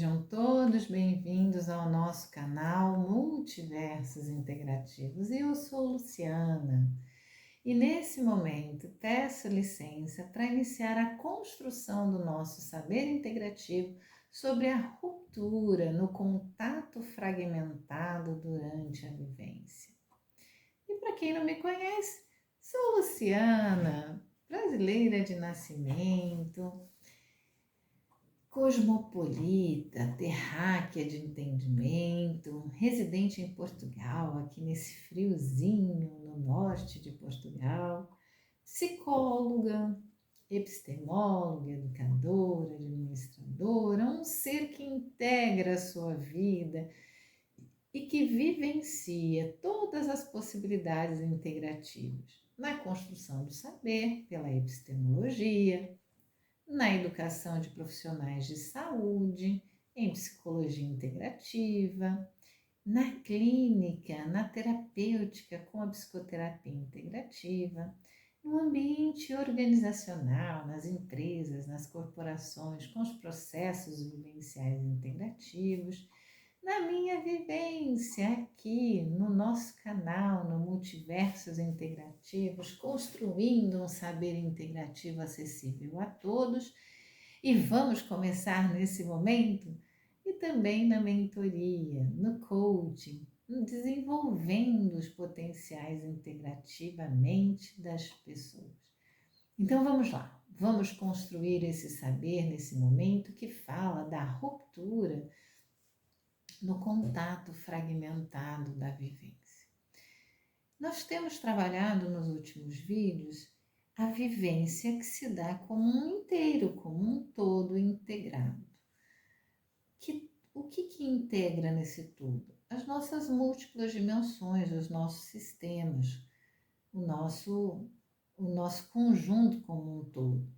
Sejam todos bem-vindos ao nosso canal Multiversos Integrativos. Eu sou Luciana e nesse momento peço licença para iniciar a construção do nosso saber integrativo sobre a ruptura no contato fragmentado durante a vivência. E para quem não me conhece, sou Luciana, brasileira de nascimento, cosmopolita, terráquea de entendimento, residente em Portugal, aqui nesse friozinho no norte de Portugal, psicóloga, epistemóloga, educadora, administradora, um ser que integra a sua vida e que vivencia todas as possibilidades integrativas na construção do saber pela epistemologia, na educação de profissionais de saúde, em psicologia integrativa, na clínica, na terapêutica com a psicoterapia integrativa, no ambiente organizacional, nas empresas, nas corporações, com os processos vivenciais integrativos, na minha vivência aqui no nosso canal, no Multiversos Integrativos, construindo um saber integrativo acessível a todos. E vamos começar nesse momento e também na mentoria, no coaching, desenvolvendo os potenciais integrativamente das pessoas. Então vamos lá, vamos construir esse saber nesse momento que fala da ruptura no contato fragmentado da vivência. Nós temos trabalhado nos últimos vídeos a vivência que se dá como um inteiro, como um todo integrado. O que integra nesse todo? As nossas múltiplas dimensões, os nossos sistemas, o nosso conjunto como um todo.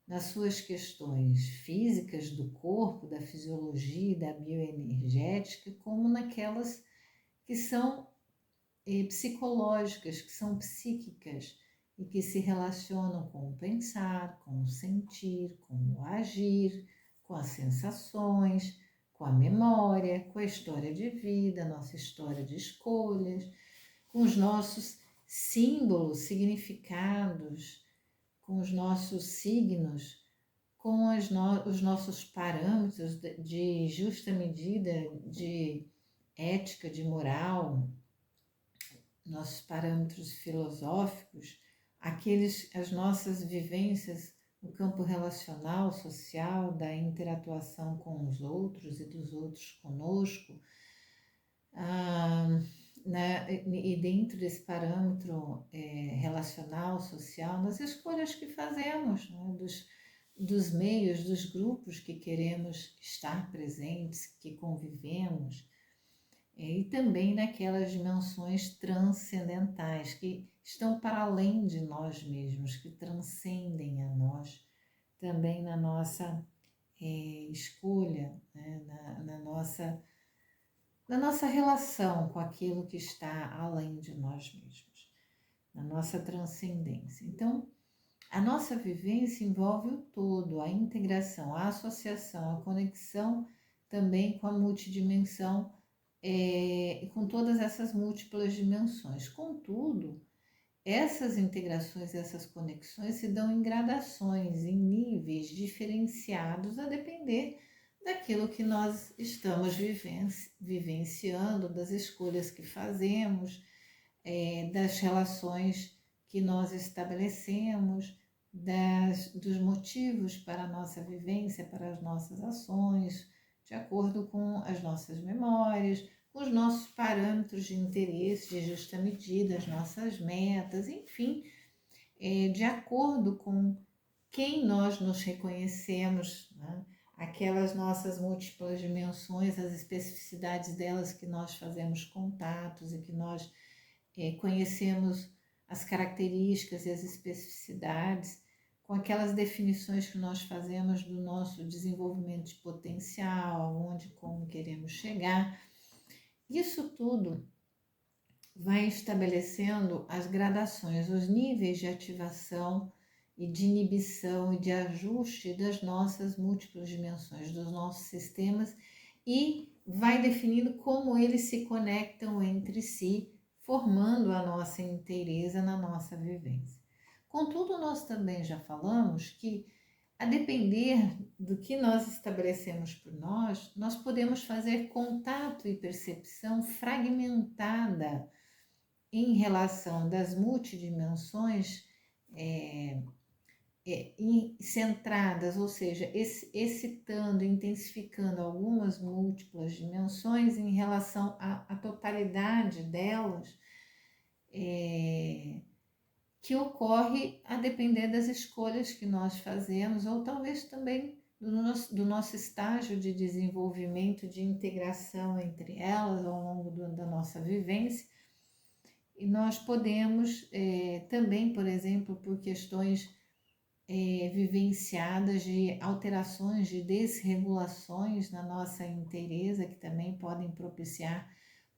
Nas suas questões físicas do corpo, da fisiologia e da bioenergética, como naquelas que são psicológicas, que são psíquicas e que se relacionam com o pensar, com o sentir, com o agir, com as sensações, com a memória, com a história de vida, nossa história de escolhas, com os nossos símbolos, significados, com os nossos signos, com os nossos parâmetros de justa medida, de ética, de moral, nossos parâmetros filosóficos, as nossas vivências no campo relacional, social, da interatuação com os outros e dos outros conosco, e dentro desse parâmetro relacional, social, nas escolhas que fazemos, né, dos meios, dos grupos que queremos estar presentes, que convivemos, e também naquelas dimensões transcendentais que estão para além de nós mesmos, que transcendem a nós, também na nossa escolha, né, na nossa relação com aquilo que está além de nós mesmos, na nossa transcendência. Então, a nossa vivência envolve o todo, a integração, a associação, a conexão também com a multidimensão, com todas essas múltiplas dimensões. Contudo, essas integrações, essas conexões se dão em gradações, em níveis diferenciados, a depender daquilo que nós estamos vivenciando, das escolhas que fazemos, das relações que nós estabelecemos, dos motivos para a nossa vivência, para as nossas ações, de acordo com as nossas memórias, com os nossos parâmetros de interesse, de justa medida, as nossas metas, enfim, de acordo com quem nós nos reconhecemos, né? Aquelas nossas múltiplas dimensões, as especificidades delas que nós fazemos contatos e que nós conhecemos as características e as especificidades, com aquelas definições que nós fazemos do nosso desenvolvimento de potencial, aonde, como queremos chegar. Isso tudo vai estabelecendo as gradações, os níveis de ativação e de inibição e de ajuste das nossas múltiplas dimensões, dos nossos sistemas, e vai definindo como eles se conectam entre si, formando a nossa inteireza na nossa vivência. Contudo, nós também já falamos que, a depender do que nós estabelecemos por nós, nós podemos fazer contato e percepção fragmentada em relação das multidimensões centradas, ou seja, excitando, intensificando algumas múltiplas dimensões em relação à totalidade delas, que ocorre a depender das escolhas que nós fazemos, ou talvez também do nosso estágio de desenvolvimento, de integração entre elas ao longo da nossa vivência. E nós podemos também, por exemplo, por questões vivenciadas de alterações, de desregulações na nossa inteireza, que também podem propiciar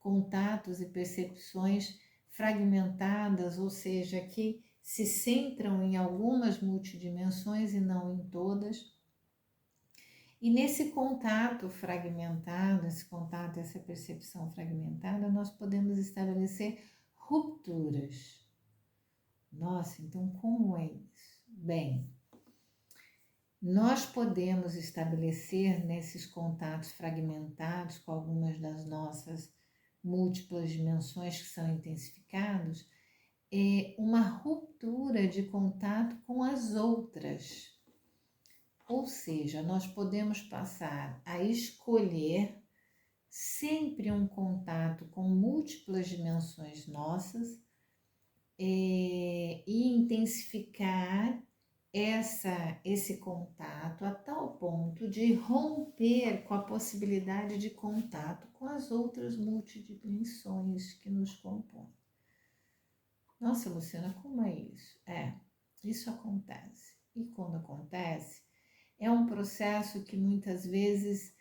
contatos e percepções fragmentadas, ou seja, que se centram em algumas multidimensões e não em todas. E nesse contato fragmentado, esse contato, essa percepção fragmentada, nós podemos estabelecer rupturas. Nossa, então como é isso? Bem, nós podemos estabelecer nesses contatos fragmentados com algumas das nossas múltiplas dimensões que são intensificados, uma ruptura de contato com as outras. Ou seja, nós podemos passar a escolher sempre um contato com múltiplas dimensões nossas e intensificar esse contato a tal ponto de romper com a possibilidade de contato com as outras multidimensões que nos compõem. Nossa, Luciana, como é isso? Isso acontece. E quando acontece, é um processo que muitas vezes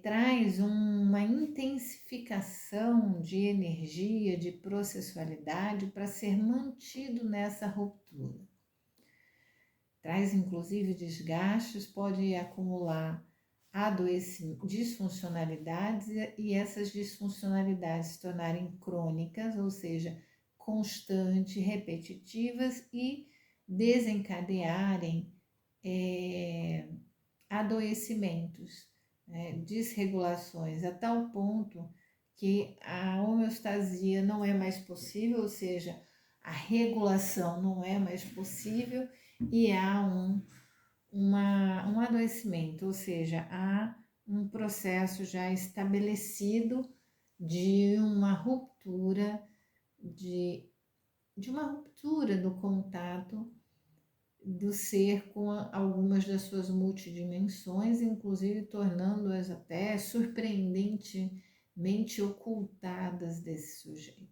traz uma intensificação de energia, de processualidade para ser mantido nessa ruptura. Traz inclusive desgastes, pode acumular disfuncionalidades e essas disfuncionalidades se tornarem crônicas, ou seja, constantes, repetitivas e desencadearem adoecimentos, desregulações, a tal ponto que a homeostasia não é mais possível, ou seja, a regulação não é mais possível e há um adoecimento, ou seja, há um processo já estabelecido de uma ruptura, de uma ruptura do contato do ser com algumas das suas multidimensões, inclusive tornando-as até surpreendentemente ocultadas desse sujeito,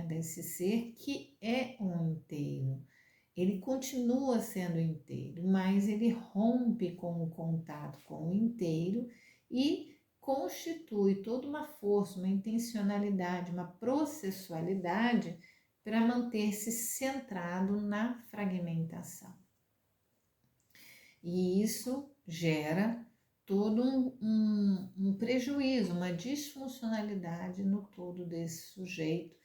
desse ser que é um inteiro. Ele continua sendo inteiro, mas ele rompe com o contato com o inteiro e constitui toda uma força, uma intencionalidade, uma processualidade para manter-se centrado na fragmentação. E isso gera todo um prejuízo, uma disfuncionalidade no todo desse sujeito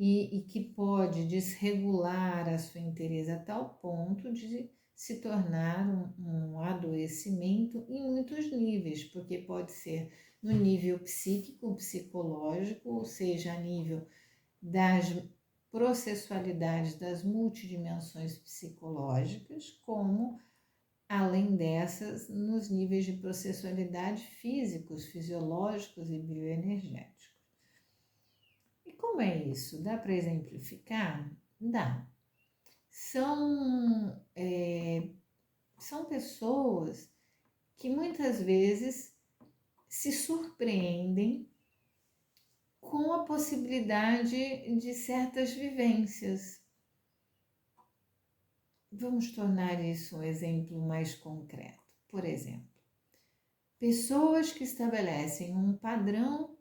e que pode desregular a sua inteireza a tal ponto de se tornar um adoecimento em muitos níveis, porque pode ser no nível psíquico, psicológico, ou seja, a nível das processualidades das multidimensões psicológicas, como além dessas, nos níveis de processualidade físicos, fisiológicos e bioenergéticos. E como é isso? Dá para exemplificar? Dá. São pessoas que muitas vezes se surpreendem com a possibilidade de certas vivências. Vamos tornar isso um exemplo mais concreto. Por exemplo, pessoas que estabelecem um padrão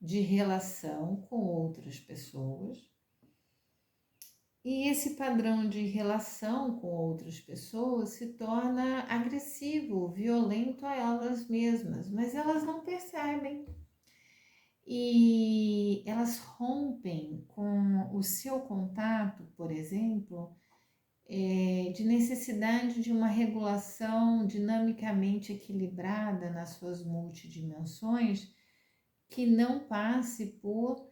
de relação com outras pessoas E esse padrão de relação com outras pessoas se torna agressivo, violento a elas mesmas, mas elas não percebem. E elas rompem com o seu contato, por exemplo, de necessidade de uma regulação dinamicamente equilibrada nas suas multidimensões, que não passe por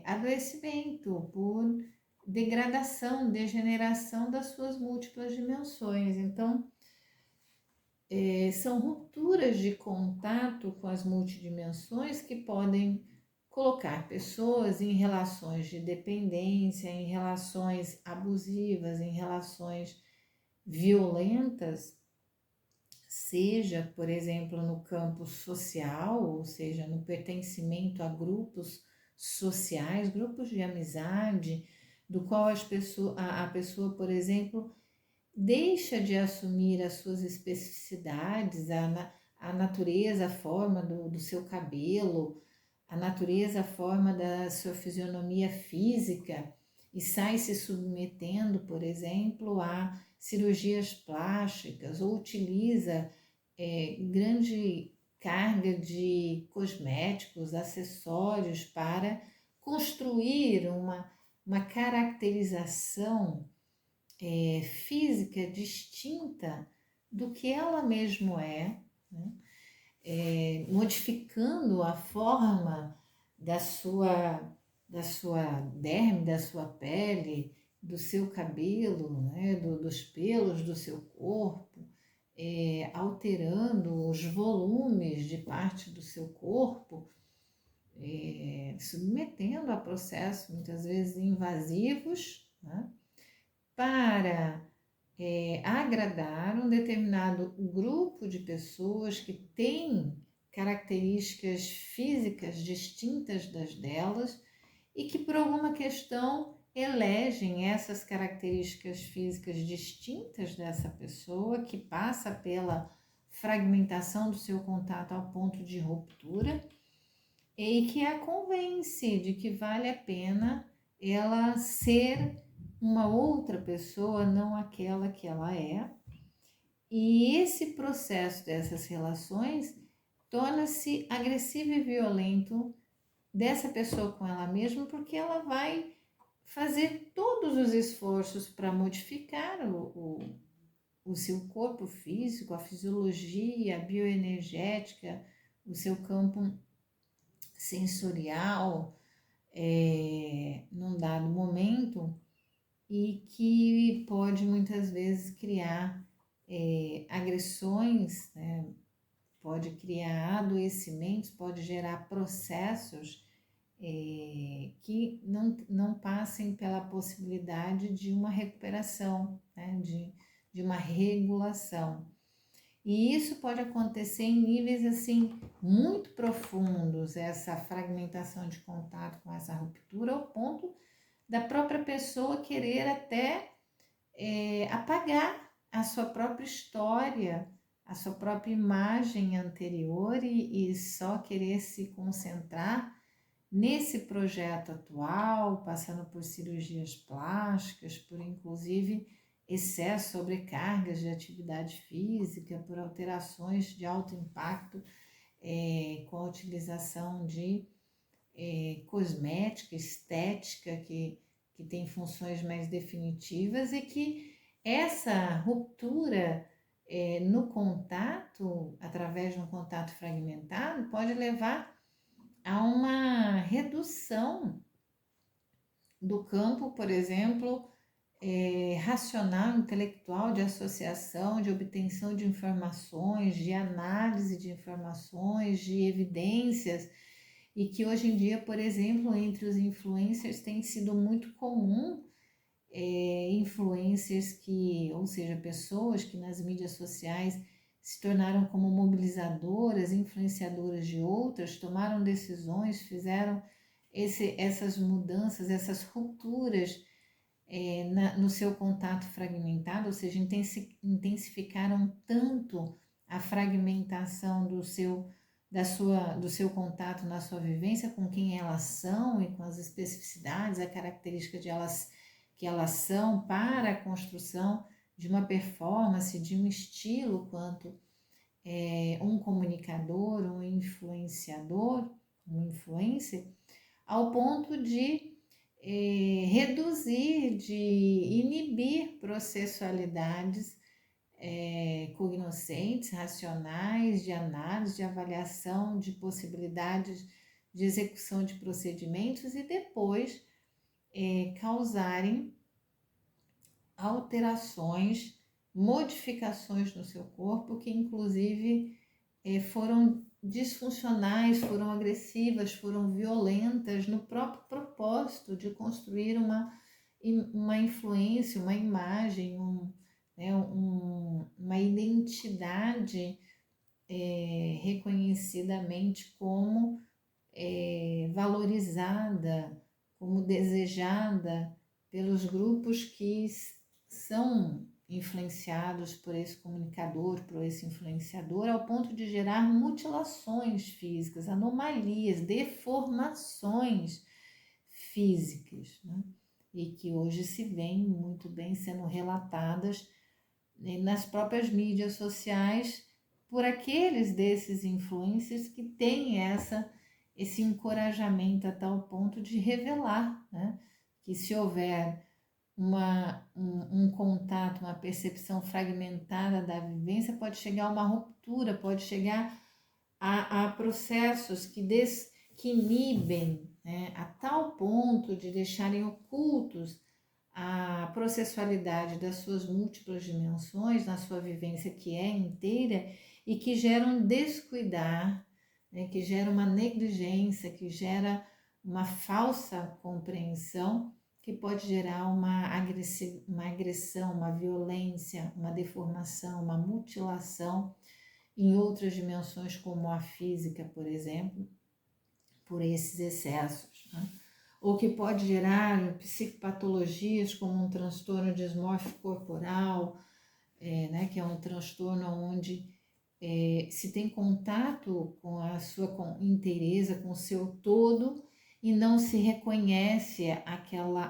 adoecimento, por degradação, degeneração das suas múltiplas dimensões. Então, são rupturas de contato com as multidimensões que podem colocar pessoas em relações de dependência, em relações abusivas, em relações violentas, seja, por exemplo, no campo social, ou seja, no pertencimento a grupos sociais, grupos de amizade, do qual a pessoa, por exemplo, deixa de assumir as suas especificidades, a natureza, a forma do seu cabelo, a natureza, a forma da sua fisionomia física e sai se submetendo, por exemplo, a cirurgias plásticas ou utiliza grande carga de cosméticos, acessórios para construir uma caracterização física distinta do que ela mesmo né? Modificando a forma da sua derme, da sua pele, do seu cabelo, né? Dos pelos do seu corpo, alterando os volumes de parte do seu corpo, submetendo a processos muitas vezes invasivos, né? Para agradar um determinado grupo de pessoas que têm características físicas distintas das delas e que por alguma questão elegem essas características físicas distintas dessa pessoa, que passa pela fragmentação do seu contato ao ponto de ruptura e que a convence de que vale a pena ela ser uma outra pessoa, não aquela que ela é. E esse processo dessas relações torna-se agressivo e violento dessa pessoa com ela mesma, porque ela vai fazer todos os esforços para modificar o seu corpo físico, a fisiologia, a bioenergética, o seu campo sensorial, num dado momento, e que pode muitas vezes criar agressões, né? Pode criar adoecimentos, pode gerar processos que não passem pela possibilidade de uma recuperação, né? de uma regulação. E isso pode acontecer em níveis assim muito profundos, essa fragmentação de contato com essa ruptura, ao ponto da própria pessoa querer até apagar a sua própria história, a sua própria imagem anterior e só querer se concentrar nesse projeto atual, passando por cirurgias plásticas, por inclusive excesso, sobrecargas de atividade física, por alterações de alto impacto com a utilização de cosmética, estética, que tem funções mais definitivas e que essa ruptura no contato, através de um contato fragmentado, pode levar a uma redução do campo, por exemplo, racional, intelectual, de associação, de obtenção de informações, de análise de informações, de evidências, e que hoje em dia, por exemplo, entre os influencers tem sido muito comum influencers ou seja, pessoas que nas mídias sociais se tornaram como mobilizadoras, influenciadoras de outras, tomaram decisões, fizeram essas mudanças, essas rupturas no seu contato fragmentado, ou seja, intensificaram tanto a fragmentação do seu contato na sua vivência, com quem elas são e com as especificidades, a característica de elas que elas são para a construção de uma performance, de um estilo, quanto um comunicador, um influenciador, um influencer, ao ponto de reduzir, de inibir processualidades cognoscentes, racionais, de análise, de avaliação de possibilidades de execução de procedimentos e depois causarem alterações, modificações no seu corpo que inclusive foram disfuncionais, foram agressivas, foram violentas no próprio propósito de construir uma influência, uma imagem, uma identidade reconhecidamente como valorizada, como desejada pelos grupos que são influenciados por esse comunicador, por esse influenciador, ao ponto de gerar mutilações físicas, anomalias, deformações físicas, né? E que hoje se vêem muito bem sendo relatadas nas próprias mídias sociais por aqueles desses influencers que têm esse encorajamento a tal ponto de revelar, né? Que se houver um contato, uma percepção fragmentada da vivência, pode chegar a uma ruptura, pode chegar a processos que inibem, né, a tal ponto de deixarem ocultos a processualidade das suas múltiplas dimensões na sua vivência que é inteira e que geram descuidar, né, que gera uma negligência, que gera uma falsa compreensão, que pode gerar uma agressão, uma violência, uma deformação, uma mutilação em outras dimensões, como a física, por exemplo, por esses excessos, né? Ou que pode gerar psicopatologias como um transtorno dismórfico corporal, né, que é um transtorno onde se tem contato com a sua inteireza, com o seu todo, e não se reconhece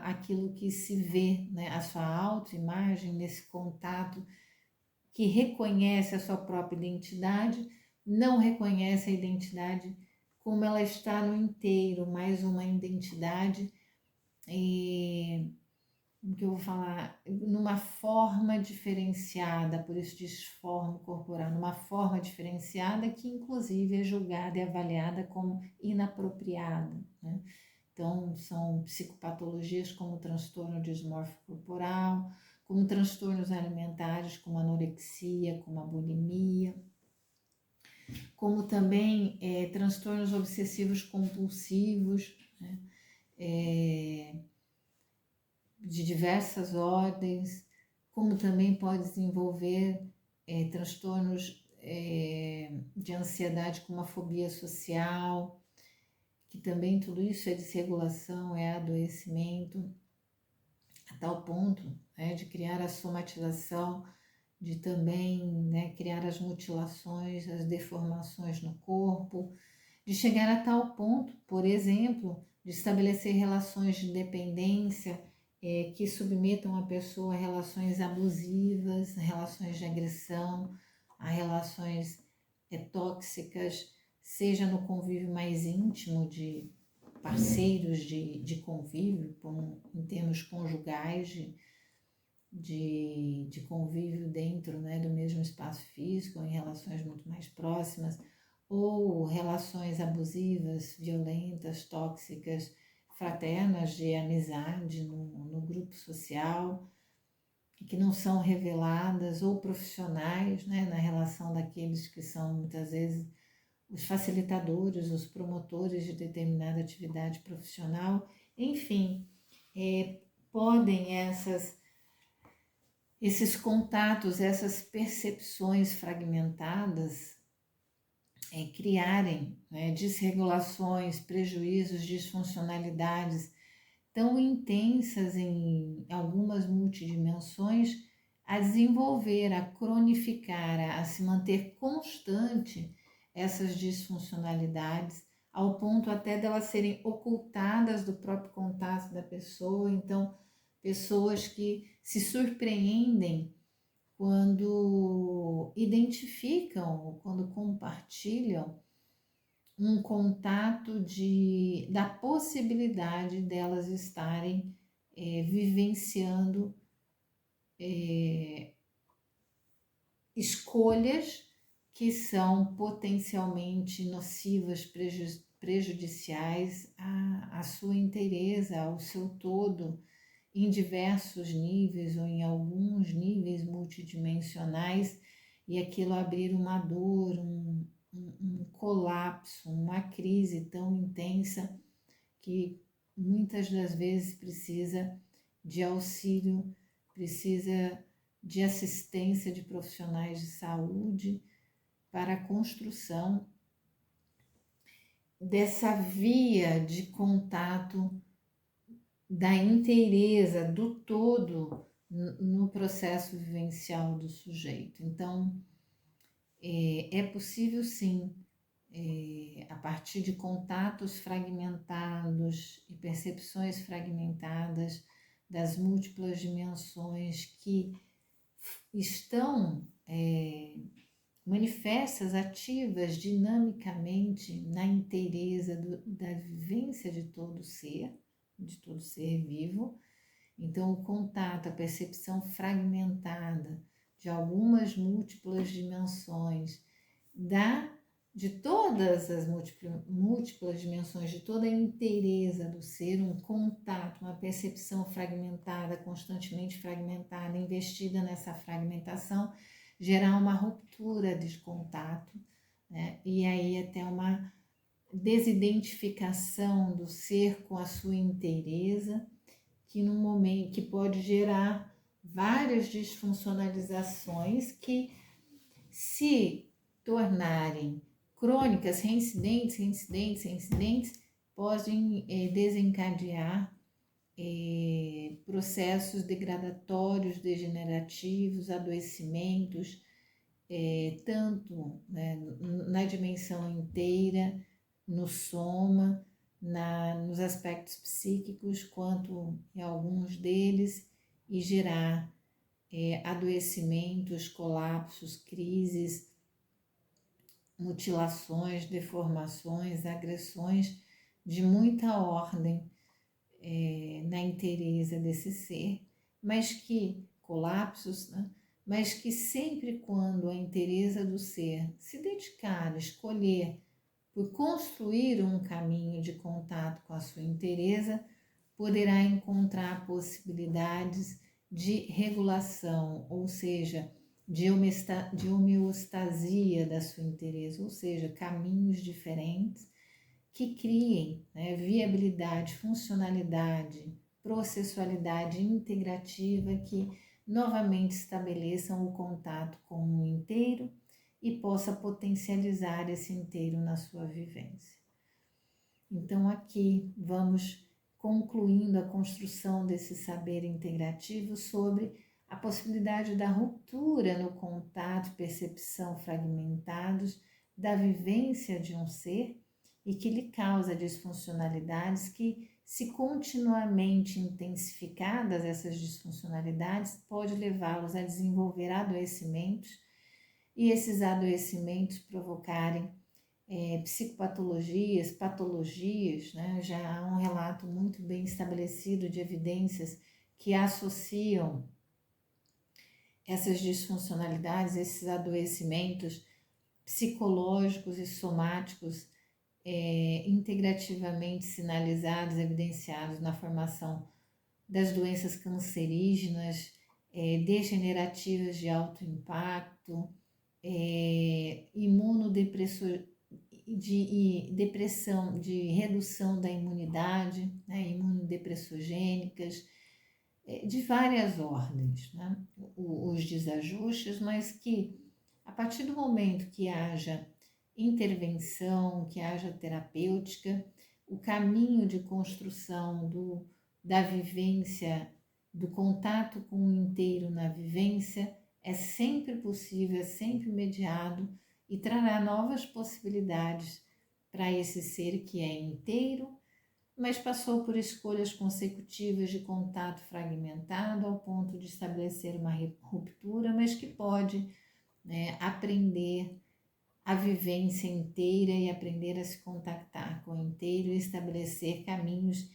aquilo que se vê, né, a sua autoimagem nesse contato, que reconhece a sua própria identidade, não reconhece a identidade como ela está no inteiro, mais uma identidade, como que eu vou falar, numa forma diferenciada, por isso disforme corporal, numa forma diferenciada que inclusive é julgada e avaliada como inapropriada, né? Então, são psicopatologias como transtorno dismórfico corporal, como transtornos alimentares, como a anorexia, como a bulimia, como também transtornos obsessivos compulsivos, né? De diversas ordens, como também pode desenvolver transtornos de ansiedade, como a fobia social, que também tudo isso é desregulação, é adoecimento, a tal ponto, né, de criar a somatização, de também, né, criar as mutilações, as deformações no corpo, de chegar a tal ponto, por exemplo, de estabelecer relações de dependência que submetam a pessoa a relações abusivas, relações de agressão, a relações tóxicas, seja no convívio mais íntimo de parceiros de convívio, como em termos conjugais, de convívio dentro, né, do mesmo espaço físico, em relações muito mais próximas, ou relações abusivas, violentas, tóxicas, fraternas, de amizade no grupo social, que não são reveladas, ou profissionais, né, na relação daqueles que são muitas vezes os facilitadores, os promotores de determinada atividade profissional. Enfim, podem esses contatos, essas percepções fragmentadas criarem, né, desregulações, prejuízos, disfuncionalidades tão intensas em algumas multidimensões, a desenvolver, a cronificar, a se manter constante essas disfuncionalidades, ao ponto até delas serem ocultadas do próprio contato da pessoa. Então, pessoas que se surpreendem quando identificam, quando compartilham um contato da possibilidade delas estarem vivenciando escolhas que são potencialmente nocivas, prejudiciais à sua inteireza, ao seu todo, em diversos níveis ou em alguns níveis multidimensionais, e aquilo abrir uma dor, um colapso, uma crise tão intensa que muitas das vezes precisa de auxílio, precisa de assistência de profissionais de saúde para a construção dessa via de contato da inteireza, do todo no processo vivencial do sujeito. Então, é possível sim, a partir de contatos fragmentados e percepções fragmentadas das múltiplas dimensões que estão manifestas, ativas dinamicamente na inteireza da vivência de todo ser vivo. Então, o contato, a percepção fragmentada de algumas múltiplas dimensões, de todas as múltiplas dimensões, de toda a inteireza do ser, um contato, uma percepção fragmentada, constantemente fragmentada, investida nessa fragmentação, gerar uma ruptura de contato, né? E aí até uma desidentificação do ser com a sua inteireza, que num momento que pode gerar várias disfuncionalizações que se tornarem crônicas, reincidentes, podem desencadear processos degradatórios, degenerativos, adoecimentos, tanto, né, na dimensão inteira, no soma, nos aspectos psíquicos, quanto em alguns deles, e gerar adoecimentos, colapsos, crises, mutilações, deformações, agressões de muita ordem na inteireza desse ser, mas que colapsos, né? Mas que sempre quando a inteireza do ser se dedicar, escolher por construir um caminho de contato com a sua inteireza, poderá encontrar possibilidades de regulação, ou seja, de homeostasia da sua inteireza, ou seja, caminhos diferentes que criem, né, viabilidade, funcionalidade, processualidade integrativa, que novamente estabeleçam o contato com o inteiro e possa potencializar esse inteiro na sua vivência. Então aqui vamos concluindo a construção desse saber integrativo sobre a possibilidade da ruptura no contato e percepção fragmentados da vivência de um ser e que lhe causa disfuncionalidades que, se continuamente intensificadas essas disfuncionalidades, pode levá-los a desenvolver adoecimentos e esses adoecimentos provocarem psicopatologias, patologias, né? Já há um relato muito bem estabelecido de evidências que associam essas disfuncionalidades, esses adoecimentos psicológicos e somáticos integrativamente sinalizados, evidenciados na formação das doenças cancerígenas, degenerativas de alto impacto, imunodepressor, de depressão, de redução da imunidade, né, imunodepressogênicas, de várias ordens, né, os desajustes, mas que a partir do momento que haja intervenção, que haja terapêutica, o caminho de construção da vivência, do contato com o inteiro na vivência é sempre possível, é sempre mediado e trará novas possibilidades para esse ser que é inteiro, mas passou por escolhas consecutivas de contato fragmentado ao ponto de estabelecer uma ruptura, mas que pode, né, aprender a vivência inteira e aprender a se contactar com o inteiro e estabelecer caminhos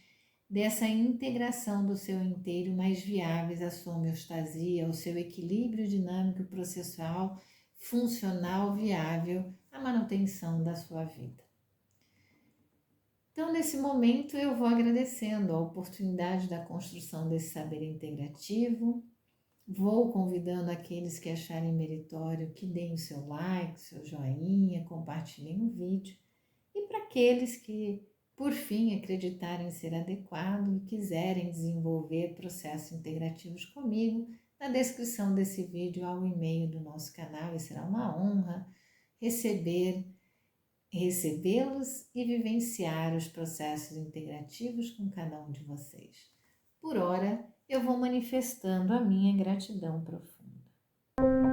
dessa integração do seu inteiro mais viáveis à sua homeostasia, ao seu equilíbrio dinâmico processual, funcional, viável, à manutenção da sua vida. Então, nesse momento, eu vou agradecendo a oportunidade da construção desse saber integrativo, vou convidando aqueles que acharem meritório que deem o seu like, o seu joinha, compartilhem o vídeo, e para aqueles que, por fim, acreditarem ser adequado e quiserem desenvolver processos integrativos comigo, na descrição desse vídeo há o e-mail do nosso canal e será uma honra recebê-los e vivenciar os processos integrativos com cada um de vocês. Por ora, eu vou manifestando a minha gratidão profunda.